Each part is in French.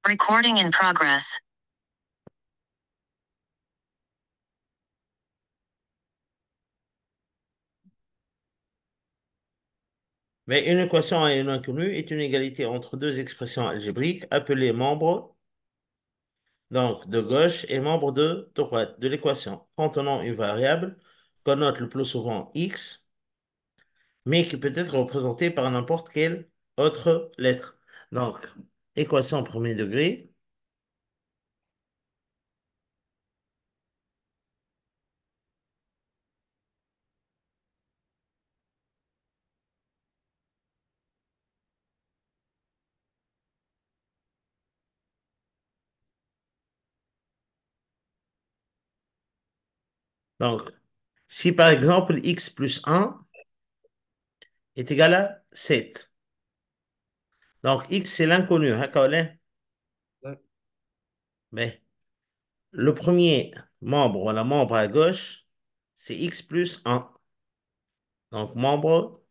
Recording in progress. Mais une équation à une inconnue est une égalité entre deux expressions algébriques appelées membres donc de gauche et membres de droite de l'équation contenant une variable qu'on note le plus souvent x, mais qui peut être représentée par n'importe quelle autre lettre. Donc, équation premier degré. Donc, si par exemple x plus 1 est égal à 7. Donc, x c'est l'inconnu, hein, Colin? Ouais. Mais le premier membre, voilà, membre à gauche, c'est x plus 1. Donc, membre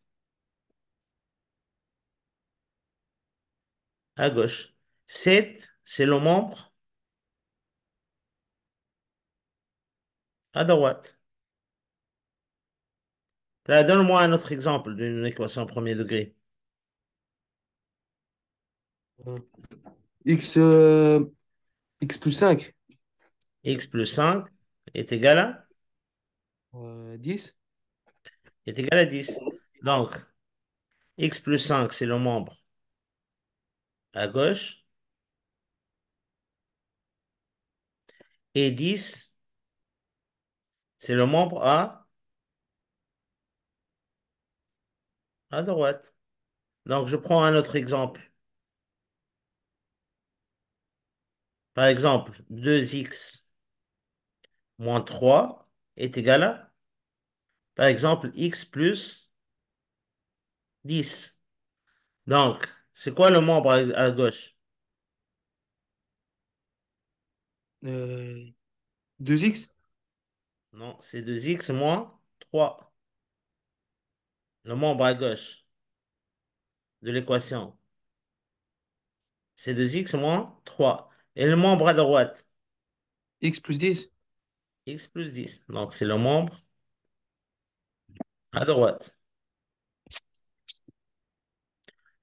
à gauche. 7, c'est le membre à droite. Là, donne-moi un autre exemple d'une équation premier degré. Euh, X, X plus 5, X plus 5 est égal à, 10. est égal à 10. Donc, x plus 5, c'est le membre à gauche. Et 10, c'est le membre à droite. Donc, je prends un autre exemple. Par exemple, 2x moins 3 est égal à, par exemple, x plus 10. Donc, c'est quoi le membre à gauche? euh, 2x. Non, c'est 2x moins 3. Le membre à gauche de l'équation, c'est 2x moins 3. Et le membre à droite, X plus 10. x plus 10. Donc, c'est le membre à droite.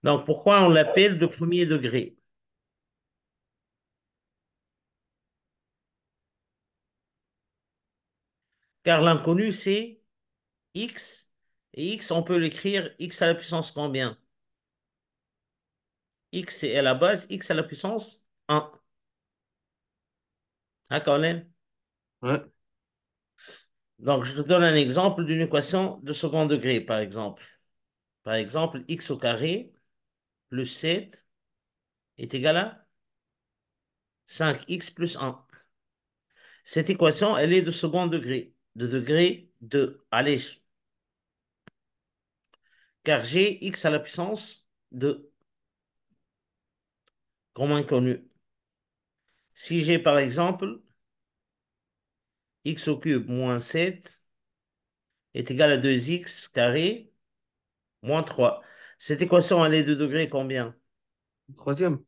Donc, pourquoi on l'appelle de premier degré? Car l'inconnu, c'est x. Et x, on peut l'écrire x à la puissance combien? X, c'est à la base, x à la puissance 1. Hein, Colin? Ouais. Donc, je te donne un exemple d'une équation de second degré, par exemple. Par exemple, x au carré plus 7 est égal à 5x plus 1. Cette équation, elle est de second degré, de degré 2. Allez, car j'ai x à la puissance de comme inconnu. Si j'ai par exemple x au cube moins 7 est égal à 2x carré moins 3. Cette équation, elle est de degré combien? Troisième.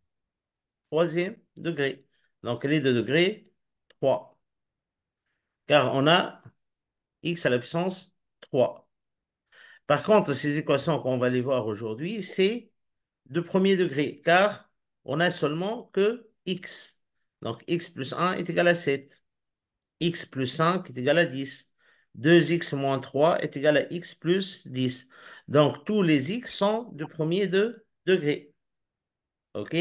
Troisième degré. Donc, elle est de degré 3. Car on a x à la puissance 3. Par contre, ces équations qu'on va les voir aujourd'hui, c'est de premier degré, car on a seulement que x. Donc, x plus 1 est égal à 7. X plus 5 est égal à 10. 2x moins 3 est égal à x plus 10. Donc, tous les x sont de premier degré. OK?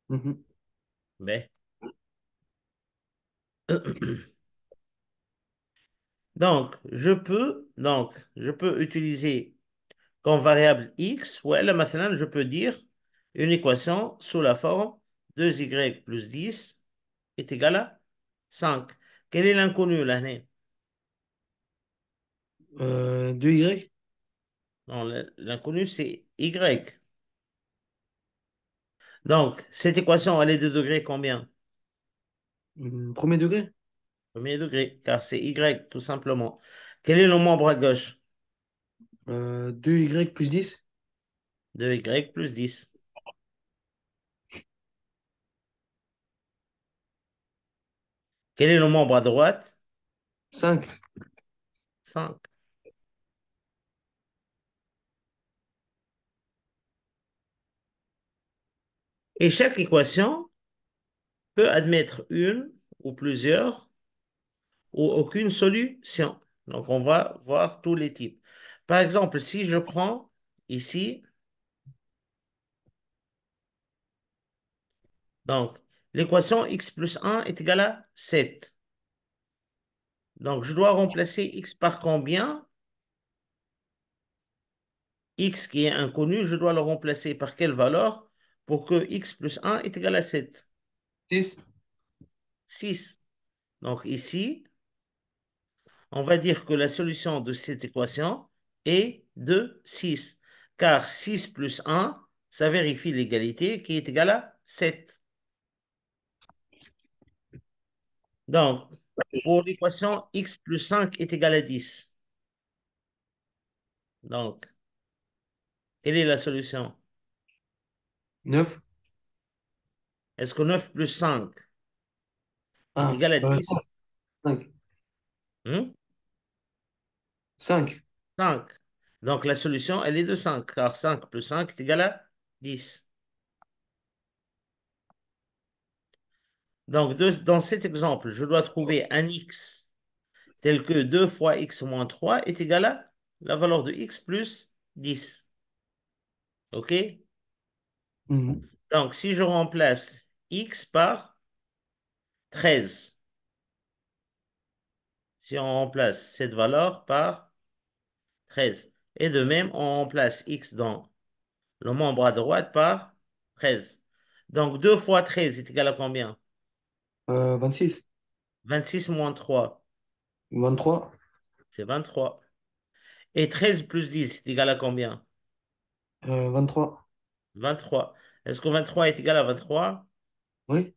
Mhm. Ben. Donc, je peux utiliser comme variable x, ouais, là maintenant, je peux dire une équation sous la forme 2y plus 10 est égal à 5. Quel est l'inconnu là? Né? 2y. Non, l'inconnu, c'est y. Donc, cette équation, elle est de degré combien? Premier degré. Premier degré, car c'est y, tout simplement. Quel est le membre à gauche? 2y plus 10. 2y plus 10. Quel est le membre à droite? 5. 5. Et chaque équation peut admettre une ou plusieurs ou aucune solution. Donc, on va voir tous les types. Par exemple, si je prends ici, donc, l'équation x plus 1 est égale à 7. Donc, je dois remplacer x par combien? X qui est inconnu, je dois le remplacer par quelle valeur pour que x plus 1 est égal à 7? 6. 6. Donc, ici, on va dire que la solution de cette équation est de 6, car 6 plus 1, ça vérifie l'égalité qui est égale à 7. Donc, pour l'équation x plus 5 est égal à 10. Donc, quelle est la solution? 9. Est-ce que 9 plus 5 est Ah, égal à 10? 5. Hmm? 5. 5. Donc, la solution, elle est de 5, car 5 plus 5 est égal à 10. Donc, dans cet exemple, je dois trouver un x tel que 2 fois x moins 3 est égal à la valeur de x plus 10. OK? Donc, si je remplace x par 13, si on remplace cette valeur par 13, et de même, on remplace x dans le membre à droite par 13. Donc, 2 fois 13 est égal à combien? 26. 26 moins 3, 23. c'est 23. Et 13 plus 10 est égal à combien? 23. 23. Est-ce que 23 est égal à 23? Oui.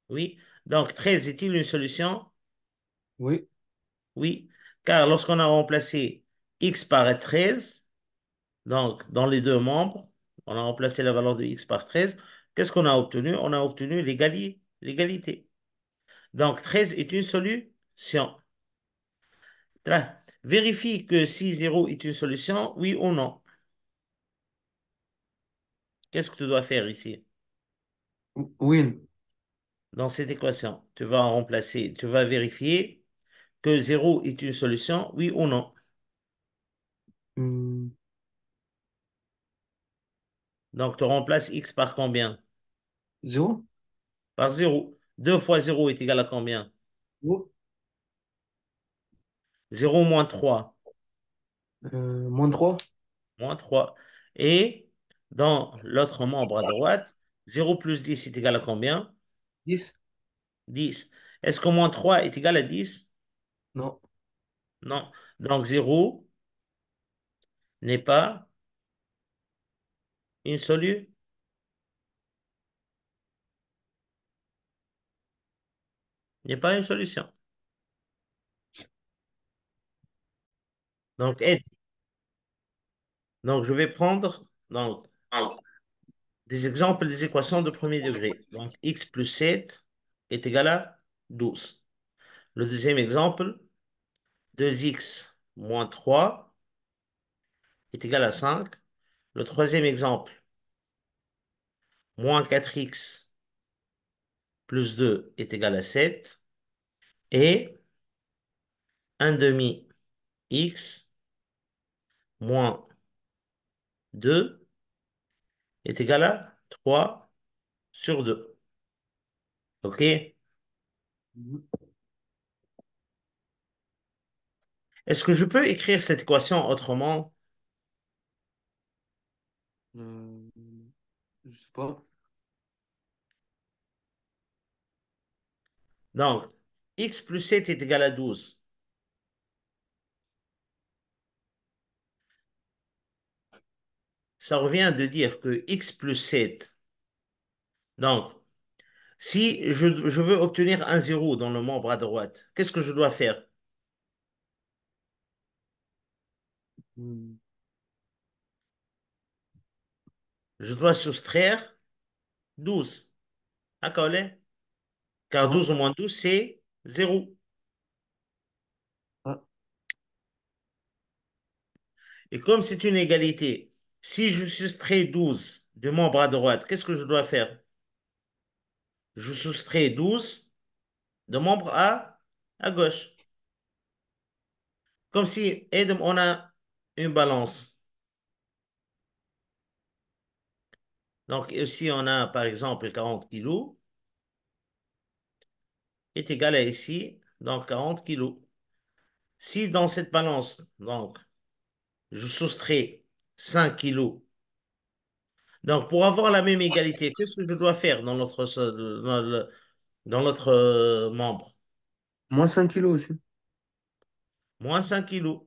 Oui. Donc, 13 est-il une solution? Oui. Oui. Car lorsqu'on a remplacé x par 13, donc dans les deux membres, on a remplacé la valeur de x par 13, qu'est-ce qu'on a obtenu? On a obtenu l'égalité. Donc, 13 est une solution. Vérifie que si 0 est une solution, oui ou non. Qu'est-ce que tu dois faire ici? Win. Dans cette équation, tu vas remplacer, tu vas vérifier que 0 est une solution, oui ou non. Hmm, Donc, tu remplaces x par combien? 0. Par 0. 2 fois 0 est égal à combien? 0. 0 moins 3. Moins 3. Moins 3. Et dans l'autre membre à droite, 0 plus 10 est égal à combien? 10. 10. Est-ce que moins 3 est égal à 10? Non. Non. Donc, 0 n'est pas une solution. N'est pas une solution. Donc, aide. Donc, je vais prendre des exemples des équations de premier degré. Donc, x plus 7 est égal à 12. Le deuxième exemple, 2x moins 3 est égal à 5. Le troisième exemple, moins 4x plus 2 est égal à 7. Et un demi x moins 2 est égal à 3 sur 2. OK? Mhm. Est-ce que je peux écrire cette équation autrement? Euh, je sais pas. Donc, x plus 7 est égal à 12. Ça revient de dire que x plus 7. Donc, si je veux obtenir un zéro dans le membre à droite, qu'est-ce que je dois faire? Hmm, Je dois soustraire 12. D'accord, là? Car non. 12 moins 12, c'est 0. Ah. Et comme c'est une égalité, si je soustrais 12 de membre à droite, qu'est-ce que je dois faire? Je soustrais 12 de membre à gauche. Comme si, Edem, on a une balance. Donc, ici, on a, par exemple, 40 kilos est égal à ici, donc 40 kilos. Si dans cette balance, donc, je soustrais 5 kilos, donc pour avoir la même égalité, qu'est-ce que je dois faire dans dans notre membre? Moins 5 kilos aussi. Moins 5 kilos.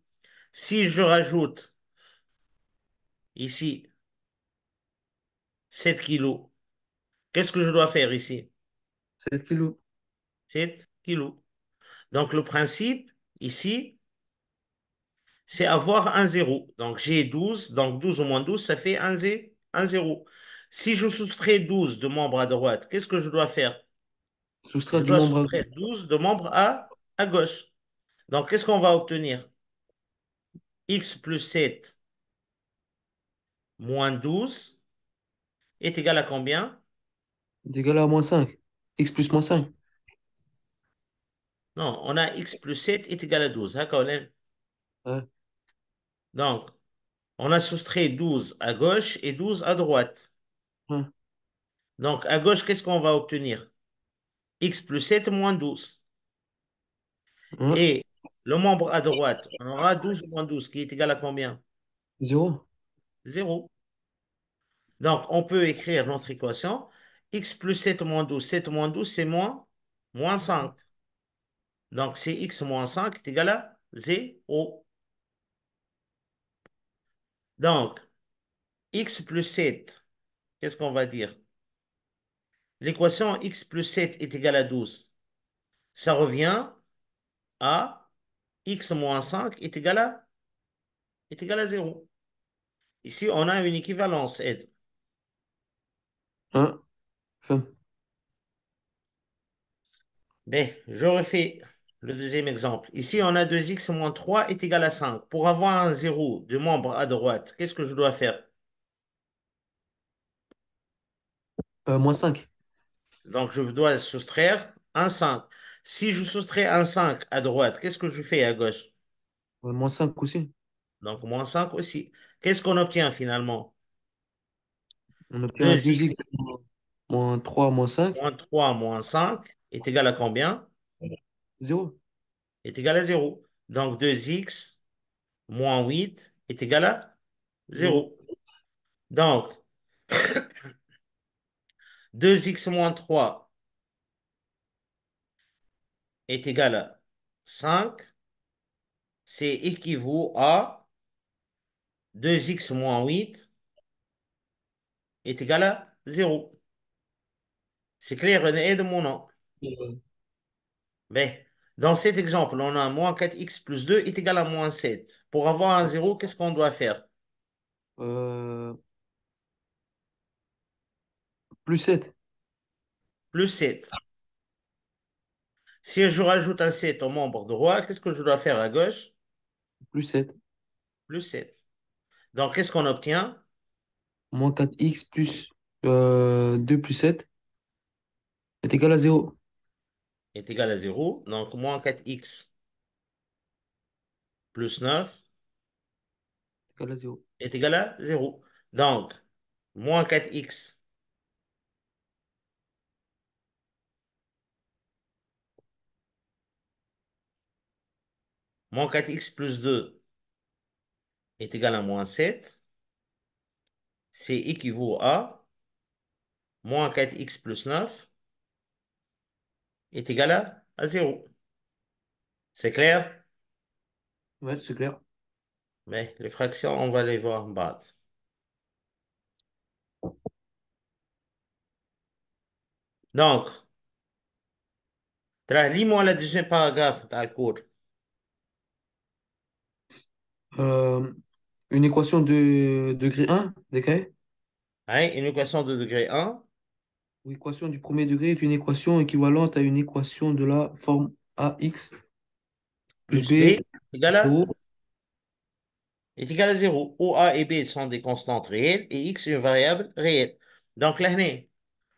Si je rajoute ici 7 kilos, qu'est-ce que je dois faire ici? 7 kilos. 7 kilos. Donc le principe ici, c'est avoir un zéro. Donc j'ai 12, donc 12 au moins 12, ça fait un zéro. Si je soustrais 12 de membres à droite, qu'est-ce que je dois faire? Soustraire Je du dois membre soustraire 12 de membres à gauche. Donc qu'est-ce qu'on va obtenir? X plus 7 moins 12 est égal à combien? égal à moins 5. X plus moins 5. Non, on a X plus 7 est égal à 12, hein, Colin? Ouais. Donc, on a soustrait 12 à gauche et 12 à droite. Ouais. Donc, à gauche, qu'est-ce qu'on va obtenir? X plus 7 moins 12. Ouais. Et le membre à droite, on aura 12 moins 12 qui est égal à combien? 0. 0. Donc, on peut écrire notre équation. X plus 7 moins 12. 7 moins 12, c'est moins 5. Donc, c'est X moins 5 est égal à 0. Donc, X plus 7, qu'est-ce qu'on va dire? L'équation X plus 7 est égal à 12. Ça revient à X moins 5 est égal à 0. Ici, on a une équivalence, Ed. Ouais. Femme. Ben, je refais le deuxième exemple. Ici, on a 2x moins 3 est égal à 5. Pour avoir un zéro de membre à droite, qu'est-ce que je dois faire? Moins 5. Donc, je dois soustraire un 5. Si je soustrais un 5 à droite, qu'est-ce que je fais à gauche? Moins 5 aussi. Donc, moins 5 aussi. Qu'est-ce qu'on obtient finalement? On obtient 2x 2x moins 3 moins 5. moins 3 moins 5 est égal à combien? 0. Est égal à 0. Donc, 2x moins 8 est égal à 0. 0. Donc, 2x moins 3 est égal à 5. C'est équivaut à 2x moins 8 est égal à 0. C'est clair, René, de mon nom. Mais dans cet exemple, on a moins 4x plus 2 est égal à moins 7. Pour avoir un 0, qu'est-ce qu'on doit faire? Euh, plus 7. Plus 7. Si je rajoute un 7 au membre droit, qu'est-ce que je dois faire à gauche? Plus 7. Plus 7. Donc, qu'est-ce qu'on obtient? Moins 4x plus 2 plus 7 est égal à 0. Est égal à 0. Donc, moins 4x plus 9 Égal à 0. est égal à 0. Donc, moins 4x moins 4x plus 2 est égal à moins 7. C'est équivaut à moins 4x plus 9 est égal à 0. C'est clair? Ouais, c'est clair. Mais les fractions, on va les voir en bas. Donc, lis-moi le deuxième paragraphe dans le cours. Euh, une équation de degré 1, degré. Hein, une équation de degré 1. L'équation du premier degré est une équation équivalente à une équation de la forme. AX plus plus B B, est égal à, 0. est égal à 0, où A et B sont des constantes réelles et X une variable réelle. Donc là,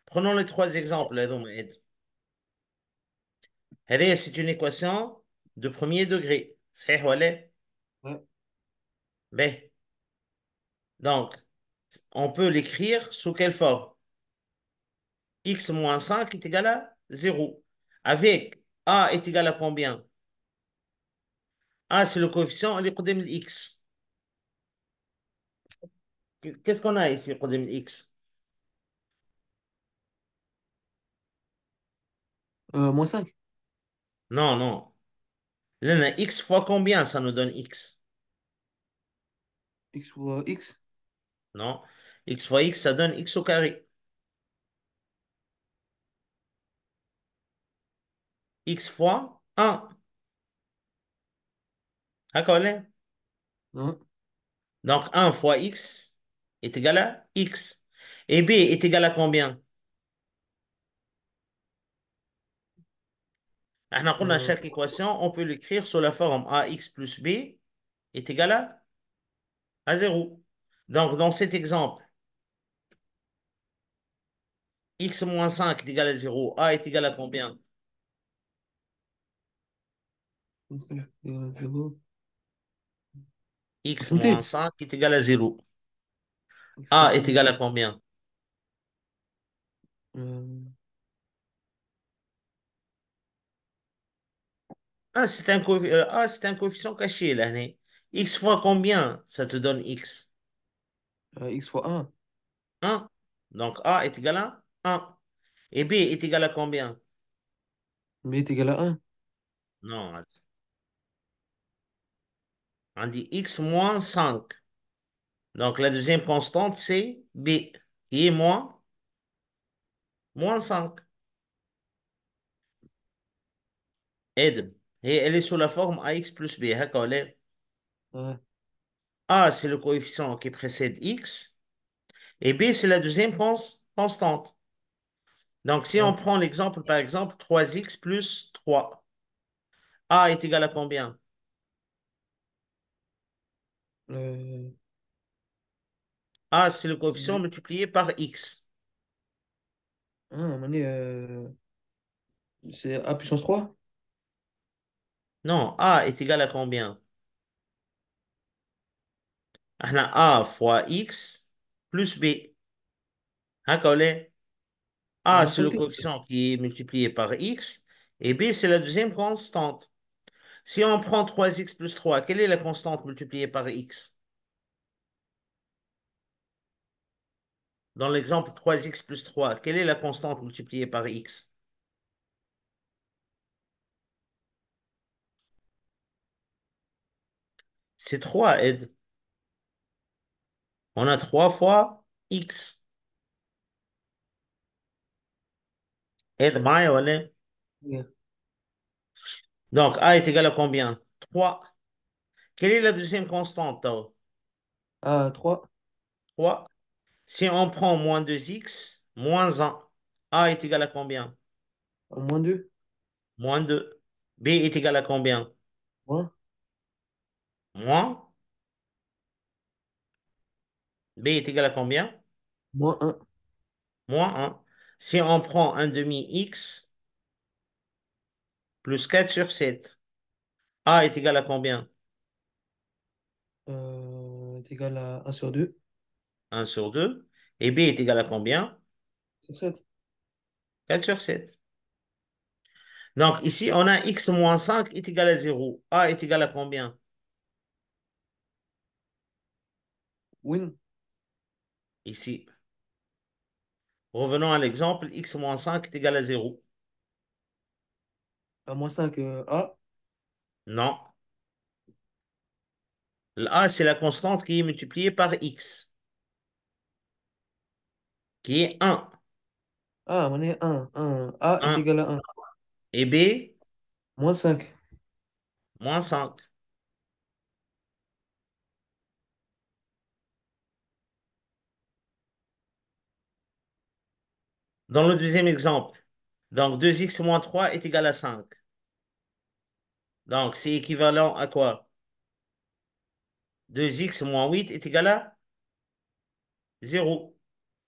prenons les trois exemples. Là, donc, c'est une équation de premier degré. C'est voilà. Ouais. B. Donc, on peut l'écrire sous quelle forme? X moins 5 est égal à 0. Avec A est égal à combien? A, c'est le coefficient, اللي قدام le X. Qu'est-ce qu'on a ici قدام le X? Moins 5. Non, non. Là, on a X fois combien ça nous donne X? X fois X. Non. X fois X, ça donne X au carré. X fois 1. D'accord, là? Hein. Donc, 1 fois X est égal à X. Et B est égal à combien? احنا قلنا Euh, chaque équation, on peut l'écrire sous la forme AX plus B est égal à 0. Donc, dans cet exemple, X moins 5 est égal à 0. A est égal à combien? 5, 0. Faut X moins compter. 5 est égal à 0. X A est égale égal à combien? euh, C'est un coefficient caché, là. X fois combien ça te donne X? X fois 1. 1. Donc A est égal à 1. Et B est égal à combien? B est égal à 1. Non, attends. On dit X moins 5. Donc la deuxième constante, c'est B, qui est moins 5. Aide. Et elle est sous la forme AX plus B. D'accord, là. Ouais. A, c'est le coefficient qui précède X. Et B, c'est la deuxième constante. Donc, si on Ouais. prend l'exemple, par exemple, 3x plus 3, A est égal à combien? Euh, A, c'est le coefficient multiplié par X. à un moment donné, c'est A puissance 3. Non, A est égal à combien? On a A fois X plus B. D'accord, là. A, Moins c'est le 5. coefficient qui est multiplié par X. Et B, c'est la deuxième constante. Si on prend 3x plus 3, quelle est la constante multipliée par X? Dans l'exemple 3x plus 3, quelle est la constante multipliée par X? C'est 3, Ed. On a 3 fois X. Ed, معايا ولا إيه؟ Ouais. Donc, A est égal à combien? 3. Quelle est la deuxième constante, Tao? A 3. 3. Si on prend moins 2x, moins 1, A est égal à combien? Moins 2. Moins 2. B est égal à combien? Moins. Moins. B est égal à combien? Moins 1. Moins 1. Si on prend un demi x plus 4 sur 7, A est égal à combien? Est égal à 1 sur 2. 1 sur 2. Et B est égal à combien? Sur 7. 4 sur 7. Donc ici, on a x moins 5 est égal à 0. A est égal à combien? Win. Ici. Revenons à l'exemple, x moins 5 est égal à 0. À moins 5. A. Non. A, c'est la constante qui est multipliée par x, qui est 1. Ah, on est 1. 1. A est 1. égal à 1. Et B, Moins 5. moins 5. Dans le deuxième exemple, donc 2x moins 3 est égal à 5. Donc, c'est équivalent à quoi? 2x moins 8 est égal à 0.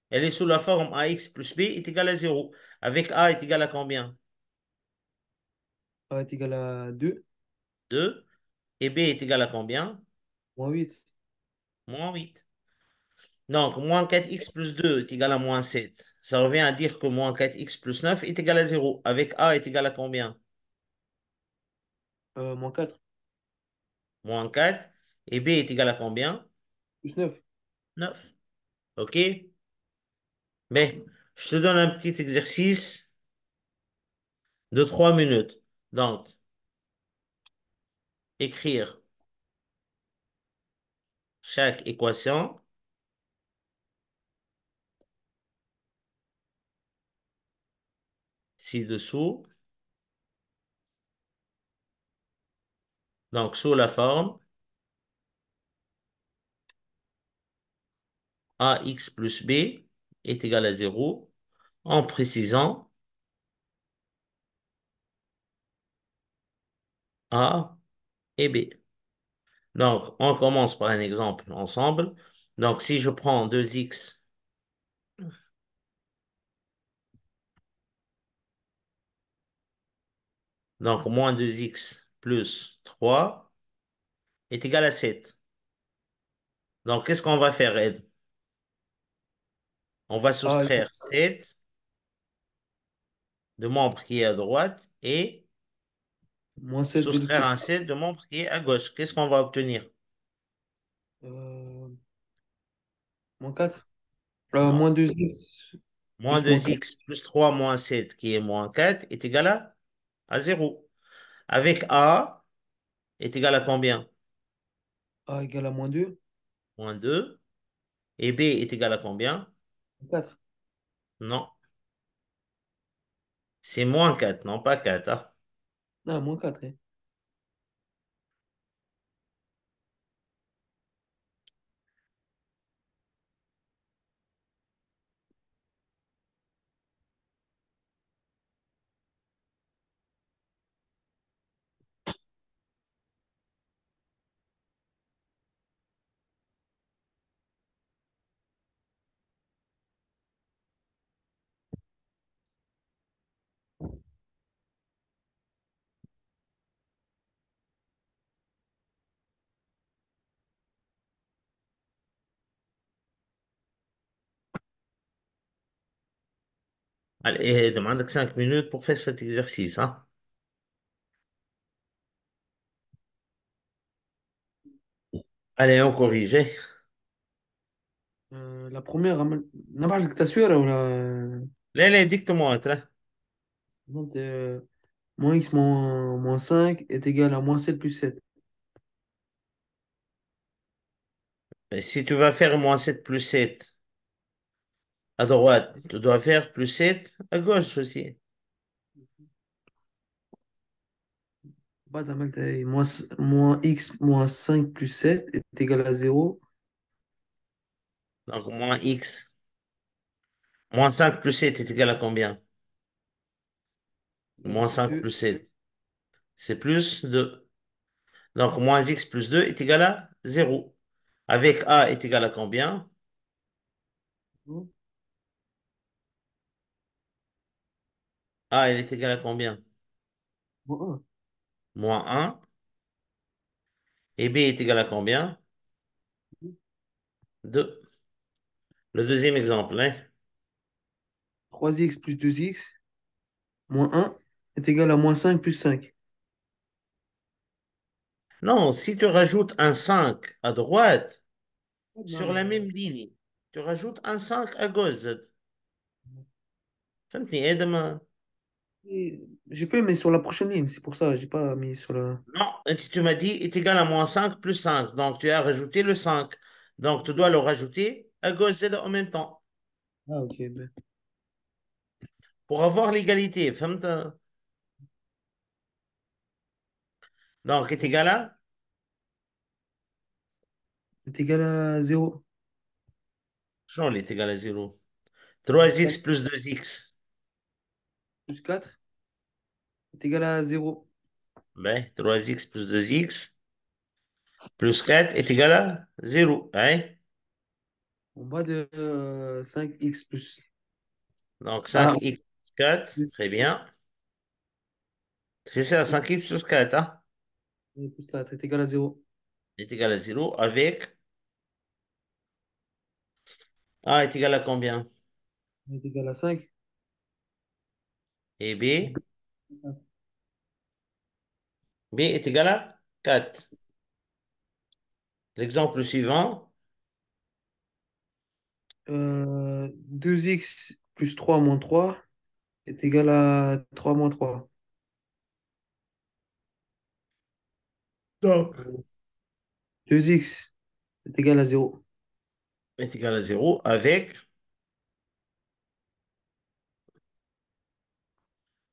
Elle est sous la forme ax plus b est égal à 0. Avec a est égal à combien? A est égal à 2 2. Et b est égal à combien? moins 8. Moins 8. Donc, moins 4x plus 2 est égal à moins 7. Ça revient à dire que moins 4x plus 9 est égal à 0. Avec a est égal à combien? Moins 4 Moins 4. Et b est égal à combien? plus 9. 9. OK? Mais je te donne un petit exercice de 3 minutes. Donc, écrire chaque équation ci-dessous. Donc, sous la forme ax plus b est égal à 0 en précisant a et b. Donc, on commence par un exemple ensemble. Donc, si je prends 2x, donc moins 2x plus 3 est égal à 7. Donc, qu'est-ce qu'on va faire, Ed? On va A égale soustraire 7 de membre qui est à droite et moins 7 de l'autre soustraire côté. un 7 de membre qui est à gauche. Qu'est-ce qu'on va obtenir? Euh, moins 4. Non. Moins 2x Moins plus moins 4. 2x plus 3 moins 7 qui est moins 4 est égal à 0. Avec a est égal à combien? A égale à moins 2. Moins 2. Et b est égal à combien? 4. Non. C'est moins 4, non pas 4, hein. Non, moins 4. Allez, demande 5 minutes pour faire cet exercice, hein. Allez, on corrige, hein. La première, نبعت لك تصويرة ولا Allez, dicte-moi, hein. donc, moins x moins 5 est égal à moins 7 plus 7. Mais si tu vas faire moins 7 plus 7 à droite, tu dois faire plus 7 à gauche aussi. بعد عملت ايه moins x moins 5 plus 7 est égal à 0. Donc, moins x. Moins 5 plus 7 est égal à combien? Moins 5 2. plus 7. C'est plus 2. Donc, moins x plus 2 est égal à 0. Avec a est égal à combien? A, il est égal à combien? Moins 1. Moins 1. Et b est égal à combien? 2. Le deuxième exemple, hein. 3x plus 2x moins 1 est égal à moins 5 plus 5. Non, si tu rajoutes un 5 à droite, sur la Non, même ligne, tu rajoutes un 5 à gauche. فهمتني ادم. j'ai fait, mais sur la prochaine ligne, c'est pour ça, j'ai pas mis sur la. Non, tu m'as dit est égal à moins 5 plus 5. Donc, tu as rajouté le 5. Donc, tu dois le rajouter à gauche Z en même temps Ah, ok. Ben. pour avoir l'égalité. فهمت؟ Donc, est égal à? C'est égal à 0 Genre, il est égal à 0. plus 3x 4 plus 2x. plus 4 est égal à 0. Ben, 3x plus 2x plus 4 est égal à 0. Hein? En bas de 5x plus. Donc Ah, 5x plus 4, plus très bien. C'est ça, 5x plus 4 hein, plus 4 est égal à 0. est égal à 0 avec A est égal à combien? Est égal à 5. Et B est égal à 4. L'exemple suivant, 2x plus 3 moins 3 est égal à 3 moins 3. donc, 2x est égal à 0. est égal à 0 avec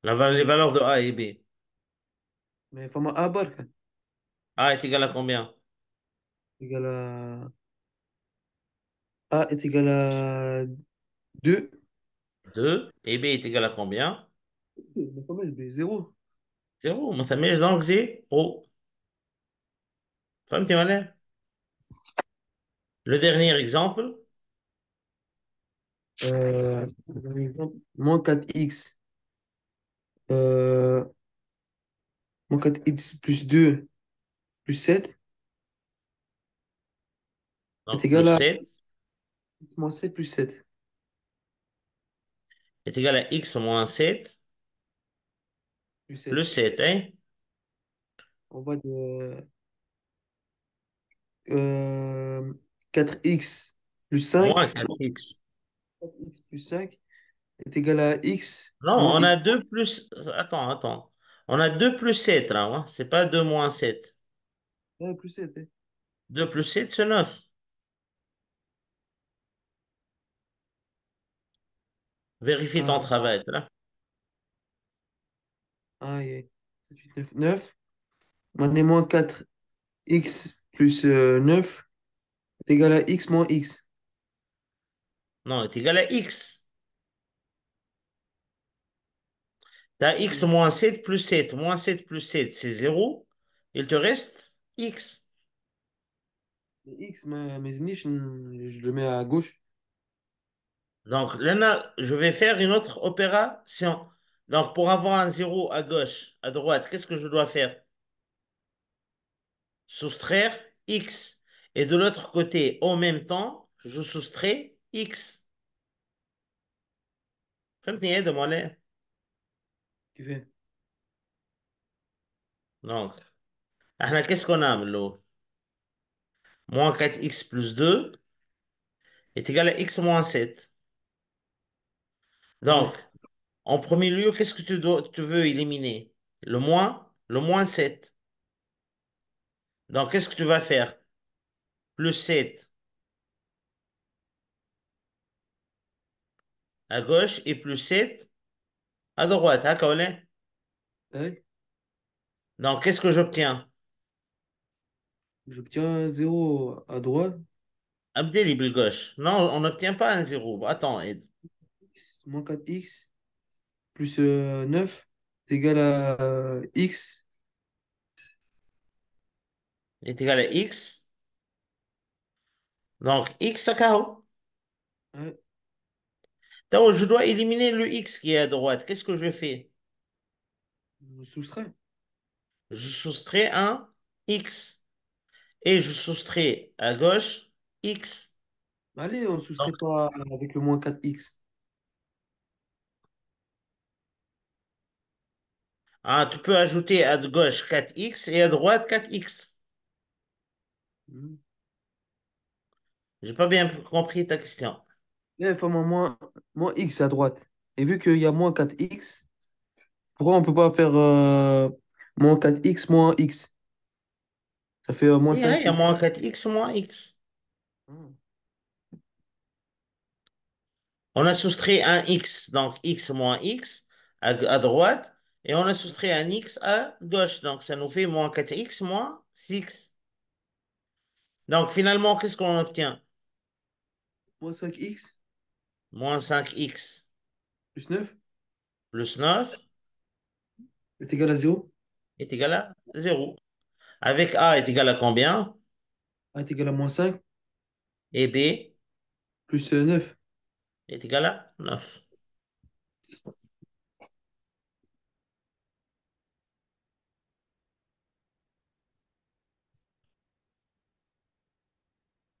les valeurs de A et B. Mais format A bar A est égal à combien? égal à A est égal à 2. 2. Et B est égal à combien? Mais quand même, 0. 0. ما سميش donc 0. فهمتي ولا؟ Le dernier exemple, Par exemple, moins 4x. Euh, moins 4x plus 2 plus 7 est donc plus égal à 7 x moins 7 plus 7 est égal à x moins 7 plus plus 7. 7, hein? On va de euh, 4x plus Moins 5. 4x. 4x plus 5 est égal à x Non, moins on x. a 2 plus... Attends, attends. On a 2 plus 7 là, hein. C'est pas 2 moins 7. Ouais, plus 7. 2 plus 7, c'est 9. Vérifie ton Ah, travail, là. ah, yeah. 7, 8, 9. 9. On est moins 4x plus 9 est égal à x moins x. Non, est égal à x. T'as x Oui. moins 7 plus 7. Moins 7 plus 7, c'est 0. Il te reste x. X, mais je le mets à gauche. Donc, là, je vais faire une autre opération. Donc, pour avoir un 0 à gauche, à droite, qu'est-ce que je dois faire? Soustraire x. Et de l'autre côté, en même temps, je soustrais x. فهمتني ايه ده مولانا؟ Tu fais. Donc, احنا qu'est-ce qu'on a له? Moins 4x plus 2 est égal à x moins 7. Ouais. Donc, en premier lieu, qu'est-ce que tu veux éliminer? Le moins 7. Donc, qu'est-ce que tu vas faire? Plus 7 à gauche et plus 7 à droite. Hein, Colin. Ouais. Donc, qu'est-ce que j'obtiens? J'obtiens 0 à droite. Abdel gauche. Non, on n'obtient pas un 0. Attends, Ed. X moins 4x plus 9 est égal à x. Est égal à x. Donc, x à KO. Ouais. Donc, je dois éliminer le x qui est à droite. Qu'est-ce que je fais? On soustrait. Je soustrais un x. Et je soustrais à gauche x. Allez, on Donc, soustrait pas avec le moins 4x. ah, tu peux ajouter à gauche 4x et à droite 4x. Hmm. J'ai pas bien compris ta question. Là, il faut moins x à droite. Et vu qu'il y a moins 4x, pourquoi on peut pas faire moins 4x moins x? Ça fait moins Et il y a 5x. moins 4x moins x. Hmm. On a soustrait un x, donc x moins x à droite, et on a soustrait un x à gauche, donc ça nous fait moins 4x moins 6. Donc finalement, qu'est-ce qu'on obtient? Moins 5x Moins 5x plus 9 plus 9 est égal à 0. est égal à 0. Avec A est égal à combien? A est égal à -5 Et B plus 9. est égal à 9.